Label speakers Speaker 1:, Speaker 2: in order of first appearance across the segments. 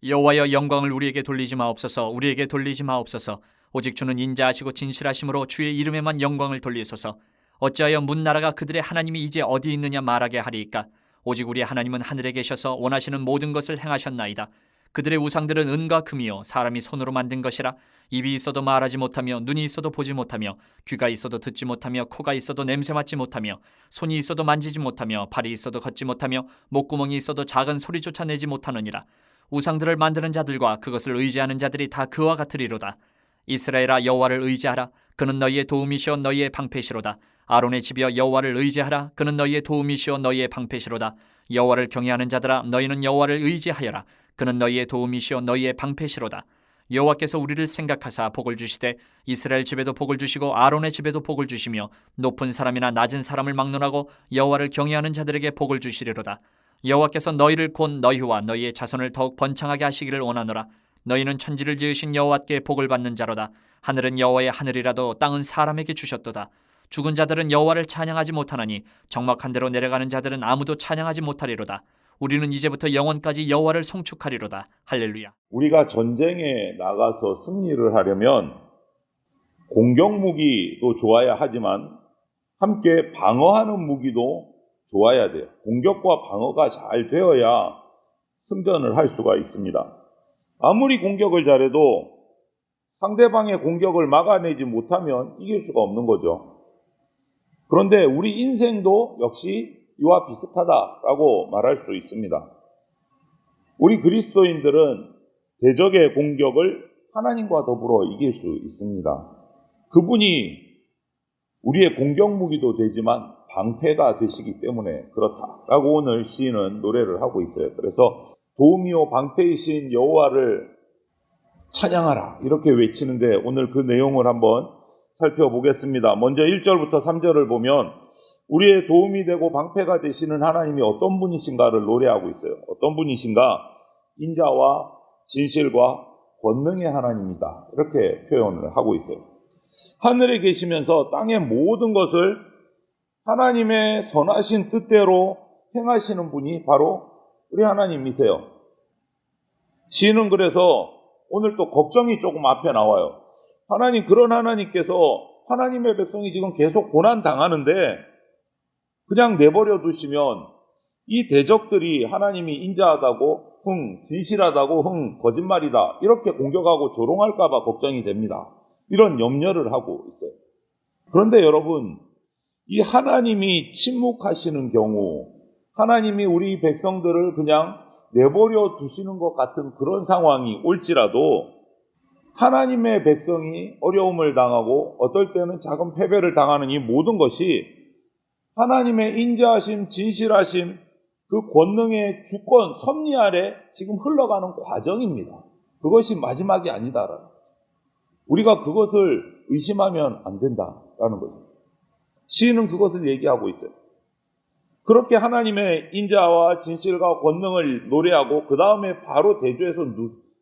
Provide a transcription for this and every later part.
Speaker 1: 여호와여, 영광을 우리에게 돌리지 마옵소서. 우리에게 돌리지 마옵소서. 오직 주는 인자하시고 진실하심으로 주의 이름에만 영광을 돌리소서. 어찌하여 문나라가 그들의 하나님이 이제 어디 있느냐 말하게 하리이까? 오직 우리 하나님은 하늘에 계셔서 원하시는 모든 것을 행하셨나이다. 그들의 우상들은 은과 금이요 사람이 손으로 만든 것이라. 입이 있어도 말하지 못하며, 눈이 있어도 보지 못하며, 귀가 있어도 듣지 못하며, 코가 있어도 냄새 맡지 못하며, 손이 있어도 만지지 못하며, 발이 있어도 걷지 못하며, 목구멍이 있어도 작은 소리조차 내지 못하느니라. 우상들을 만드는 자들과 그것을 의지하는 자들이 다 그와 같으리로다. 이스라엘아, 여호와를 의지하라. 그는 너희의 도움이시오 너희의 방패시로다. 아론의 집이여, 여호와를 의지하라. 그는 너희의 도움이시오 너희의 방패시로다. 여호와를 경외하는 자들아, 너희는 여호와를 의지하여라. 그는 너희의 도움이시오 너희의 방패시로다. 여호와께서 우리를 생각하사 복을 주시되 이스라엘 집에도 복을 주시고 아론의 집에도 복을 주시며 높은 사람이나 낮은 사람을 막론하고 여호와를 경외하는 자들에게 복을 주시리로다. 여호와께서 너희를 곧 너희와 너희의 자손을 더욱 번창하게 하시기를 원하노라. 너희는 천지를 지으신 여호와께 복을 받는 자로다. 하늘은 여호와의 하늘이라도 땅은 사람에게 주셨도다. 죽은 자들은 여호와를 찬양하지 못하나니 적막한 데로 내려가는 자들은 아무도 찬양하지 못하리로다. 우리는 이제부터 영원까지 여호와를 송축하리로다. 할렐루야.
Speaker 2: 우리가 전쟁에 나가서 승리를 하려면 공격 무기도 좋아야 하지만 함께 방어하는 무기도 좋아야 돼요. 공격과 방어가 잘 되어야 승전을 할 수가 있습니다. 아무리 공격을 잘해도 상대방의 공격을 막아내지 못하면 이길 수가 없는 거죠. 그런데 우리 인생도 역시 이와 비슷하다라고 말할 수 있습니다. 우리 그리스도인들은 대적의 공격을 하나님과 더불어 이길 수 있습니다. 그분이 우리의 공격 무기도 되지만 방패가 되시기 때문에 그렇다라고 오늘 시인은 노래를 하고 있어요. 그래서 도움이요 방패이신 여호와를 찬양하라 이렇게 외치는데 오늘 그 내용을 한번 살펴보겠습니다. 먼저 1절부터 3절을 보면 우리의 도움이 되고 방패가 되시는 하나님이 어떤 분이신가를 노래하고 있어요. 어떤 분이신가? 인자와 진실과 권능의 하나님이다. 이렇게 표현을 하고 있어요. 하늘에 계시면서 땅의 모든 것을 하나님의 선하신 뜻대로 행하시는 분이 바로 우리 하나님이세요. 시인은 그래서 오늘 또 걱정이 조금 앞에 나와요. 하나님, 그런 하나님께서 하나님의 백성이 지금 계속 고난 당하는데 그냥 내버려 두시면 이 대적들이 하나님이 인자하다고 진실하다고 거짓말이다 이렇게 공격하고 조롱할까 봐 걱정이 됩니다. 이런 염려를 하고 있어요. 그런데 여러분, 이 하나님이 침묵하시는 경우, 하나님이 우리 백성들을 그냥 내버려 두시는 것 같은 그런 상황이 올지라도 하나님의 백성이 어려움을 당하고 어떨 때는 작은 패배를 당하는 이 모든 것이 하나님의 인자하심, 진실하심, 그 권능의 주권, 섭리 아래 지금 흘러가는 과정입니다. 그것이 마지막이 아니다라는 거죠. 우리가 그것을 의심하면 안 된다라는 거죠. 시인은 그것을 얘기하고 있어요. 그렇게 하나님의 인자와 진실과 권능을 노래하고 그 다음에 바로 대조해서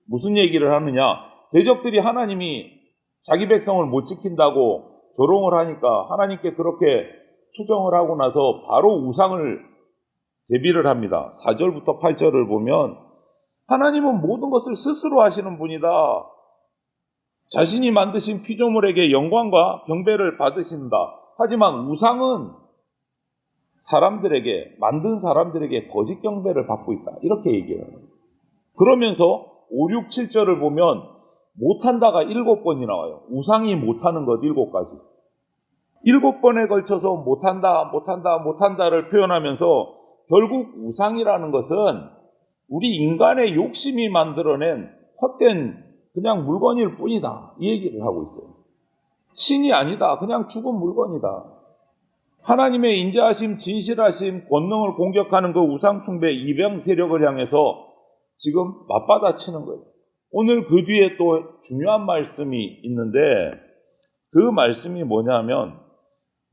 Speaker 2: 무슨 얘기를 하느냐? 대적들이 하나님이 자기 백성을 못 지킨다고 조롱을 하니까 하나님께 그렇게 투정을 하고 나서 바로 우상을 대비를 합니다. 4절부터 8절을 보면 하나님은 모든 것을 스스로 하시는 분이다. 자신이 만드신 피조물에게 영광과 경배를 받으신다. 하지만 우상은 만든 사람들에게 거짓 경배를 받고 있다. 이렇게 얘기를 합니다. 그러면서 5, 6, 7절을 보면 못한다가 7번이 나와요. 우상이 못하는 것 7가지. 7번에 걸쳐서 못한다를 표현하면서 결국 우상이라는 것은 우리 인간의 욕심이 만들어낸 헛된 그냥 물건일 뿐이다. 이 얘기를 하고 있어요. 신이 아니다. 그냥 죽은 물건이다. 하나님의 인자하심, 진실하심, 권능을 공격하는 그 우상숭배 이방 세력을 향해서 지금 맞받아치는 거예요. 오늘 그 뒤에 또 중요한 말씀이 있는데 그 말씀이 뭐냐면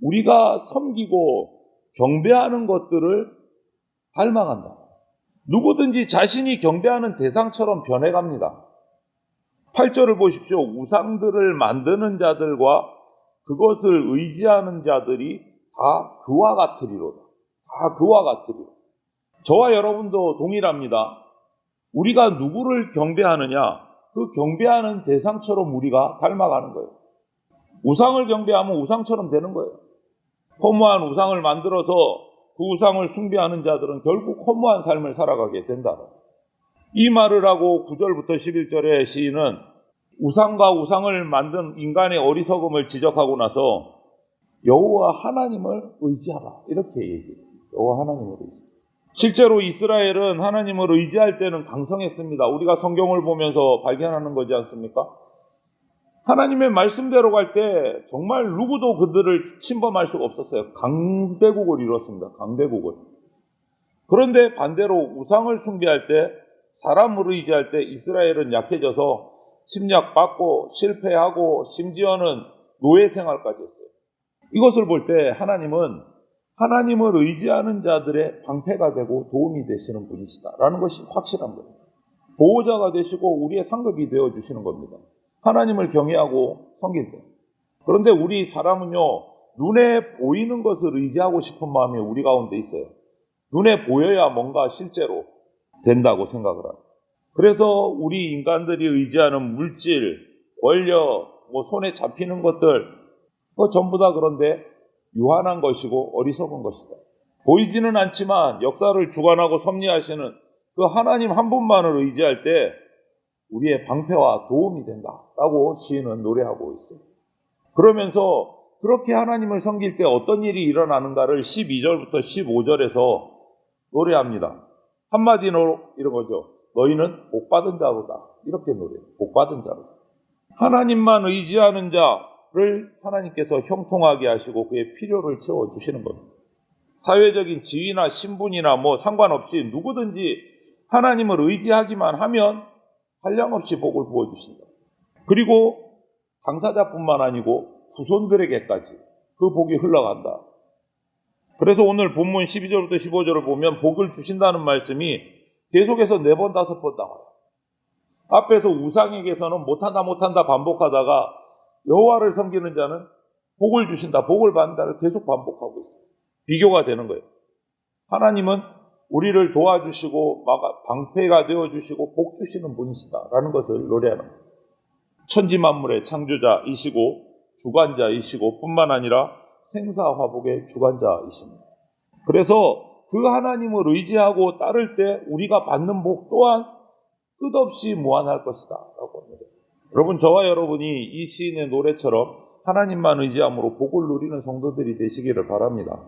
Speaker 2: 우리가 섬기고 경배하는 것들을 닮아간다. 누구든지 자신이 경배하는 대상처럼 변해갑니다. 8절을 보십시오. 우상들을 만드는 자들과 그것을 의지하는 자들이 다 그와 같으리로다. 다 그와 같으리로다. 저와 여러분도 동일합니다. 우리가 누구를 경배하느냐, 그 경배하는 대상처럼 우리가 닮아가는 거예요. 우상을 경배하면 우상처럼 되는 거예요. 허무한 우상을 만들어서 그 우상을 숭배하는 자들은 결국 허무한 삶을 살아가게 된다. 이 말을 하고 9절부터 11절의 시인은 우상과 우상을 만든 인간의 어리석음을 지적하고 나서 여호와 하나님을 의지하라 이렇게 얘기해요. 여호와 하나님을 의지. 실제로 이스라엘은 하나님을 의지할 때는 강성했습니다. 우리가 성경을 보면서 발견하는 거지 않습니까? 하나님의 말씀대로 갈 때 정말 누구도 그들을 침범할 수가 없었어요. 강대국을 이뤘습니다. 강대국을. 그런데 반대로 우상을 숭배할 때, 사람을 의지할 때 이스라엘은 약해져서 침략받고 실패하고 심지어는 노예 생활까지 했어요. 이것을 볼 때 하나님은 하나님을 의지하는 자들의 방패가 되고 도움이 되시는 분이시다라는 것이 확실한 거예요. 보호자가 되시고 우리의 상급이 되어주시는 겁니다. 하나님을 경외하고 섬길 때. 그런데 우리 사람은요, 눈에 보이는 것을 의지하고 싶은 마음이 우리 가운데 있어요. 눈에 보여야 뭔가 실제로 된다고 생각을 합니다. 그래서 우리 인간들이 의지하는 물질, 권력, 손에 잡히는 것들, 전부 다 그런데 유한한 것이고 어리석은 것이다. 보이지는 않지만 역사를 주관하고 섭리하시는 그 하나님 한 분만을 의지할 때 우리의 방패와 도움이 된다라고 시인은 노래하고 있어요. 그러면서 그렇게 하나님을 섬길 때 어떤 일이 일어나는가를 12절부터 15절에서 노래합니다. 한마디로 이런 거죠. 너희는 복받은 자로다. 이렇게 노래해요. 복받은 자로다. 하나님만 의지하는 자를 하나님께서 형통하게 하시고 그의 필요를 채워주시는 겁니다. 사회적인 지위나 신분이나 상관없이 누구든지 하나님을 의지하기만 하면 한량없이 복을 부어주신다. 그리고 당사자뿐만 아니고 후손들에게까지 그 복이 흘러간다. 그래서 오늘 본문 12절부터 15절을 보면 복을 주신다는 말씀이 계속해서 4번, 5번 나와요. 앞에서 우상에게서는 못한다 반복하다가 여호와를 섬기는 자는 복을 주신다, 복을 받는다를 계속 반복하고 있어요. 비교가 되는 거예요. 하나님은 우리를 도와주시고 방패가 되어주시고 복 주시는 분이시다라는 것을 노래하는 거예요. 천지만물의 창조자이시고 주관자이시고 뿐만 아니라 생사화복의 주관자이십니다. 그래서 그 하나님을 의지하고 따를 때 우리가 받는 복 또한 끝없이 무한할 것이다 라고 합니다. 여러분, 저와 여러분이 이 시인의 노래처럼 하나님만 의지함으로 복을 누리는 성도들이 되시기를 바랍니다.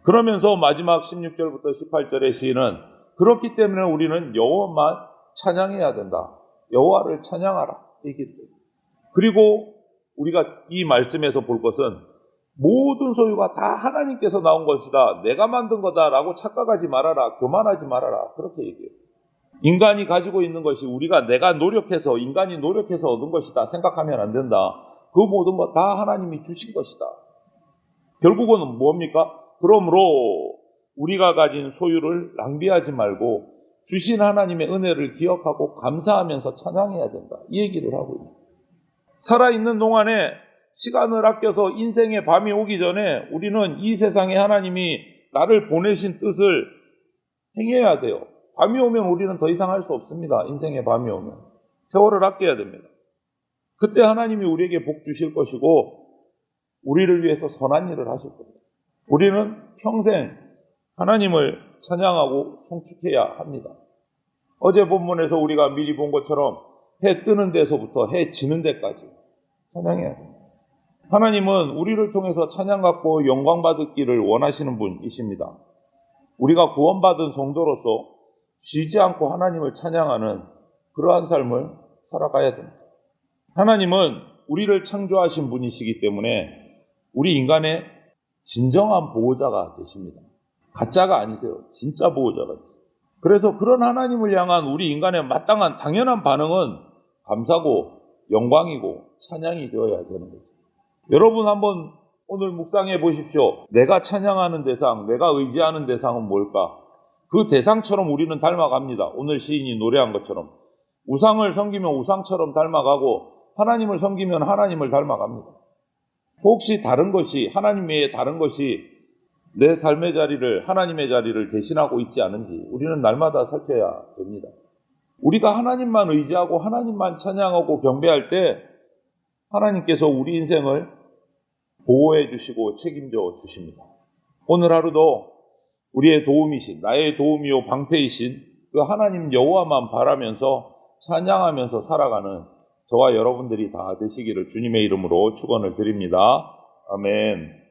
Speaker 2: 그러면서 마지막 16절부터 18절의 시인은 그렇기 때문에 우리는 여호와만 찬양해야 된다. 여호와를 찬양하라. 얘기를 해요. 그리고 우리가 이 말씀에서 볼 것은 모든 소유가 다 하나님께서 나온 것이다. 내가 만든 거다라고 착각하지 말아라. 교만하지 말아라. 그렇게 얘기해요. 인간이 가지고 있는 것이 내가 노력해서, 인간이 노력해서 얻은 것이다 생각하면 안 된다. 그 모든 것 다 하나님이 주신 것이다. 결국은 뭡니까? 그러므로 우리가 가진 소유를 낭비하지 말고 주신 하나님의 은혜를 기억하고 감사하면서 찬양해야 된다. 이 얘기를 하고 있습니다. 살아있는 동안에 시간을 아껴서 인생의 밤이 오기 전에 우리는 이 세상에 하나님이 나를 보내신 뜻을 행해야 돼요. 밤이 오면 우리는 더 이상 할 수 없습니다. 인생의 밤이 오면. 세월을 아껴야 됩니다. 그때 하나님이 우리에게 복 주실 것이고 우리를 위해서 선한 일을 하실 겁니다. 우리는 평생 하나님을 찬양하고 송축해야 합니다. 어제 본문에서 우리가 미리 본 것처럼 해 뜨는 데서부터 해 지는 데까지 찬양해야 됩니다. 하나님은 우리를 통해서 찬양받고 영광받기를 원하시는 분이십니다. 우리가 구원받은 성도로서 쉬지 않고 하나님을 찬양하는 그러한 삶을 살아가야 됩니다. 하나님은 우리를 창조하신 분이시기 때문에 우리 인간의 진정한 보호자가 되십니다. 가짜가 아니세요. 진짜 보호자가 되세요. 그래서 그런 하나님을 향한 우리 인간의 마땅한 당연한 반응은 감사고 영광이고 찬양이 되어야 되는 거죠. 여러분 한번 오늘 묵상해 보십시오. 내가 찬양하는 대상, 내가 의지하는 대상은 뭘까? 그 대상처럼 우리는 닮아갑니다. 오늘 시인이 노래한 것처럼. 우상을 섬기면 우상처럼 닮아가고 하나님을 섬기면 하나님을 닮아갑니다. 혹시 다른 것이, 하나님 외에 다른 것이 내 삶의 자리를, 하나님의 자리를 대신하고 있지 않은지 우리는 날마다 살펴야 됩니다. 우리가 하나님만 의지하고 하나님만 찬양하고 경배할 때 하나님께서 우리 인생을 보호해 주시고 책임져 주십니다. 오늘 하루도 우리의 도움이신, 나의 도움이요 방패이신 그 하나님 여호와만 바라면서 찬양하면서 살아가는 저와 여러분들이 다 되시기를 주님의 이름으로 축원을 드립니다. 아멘.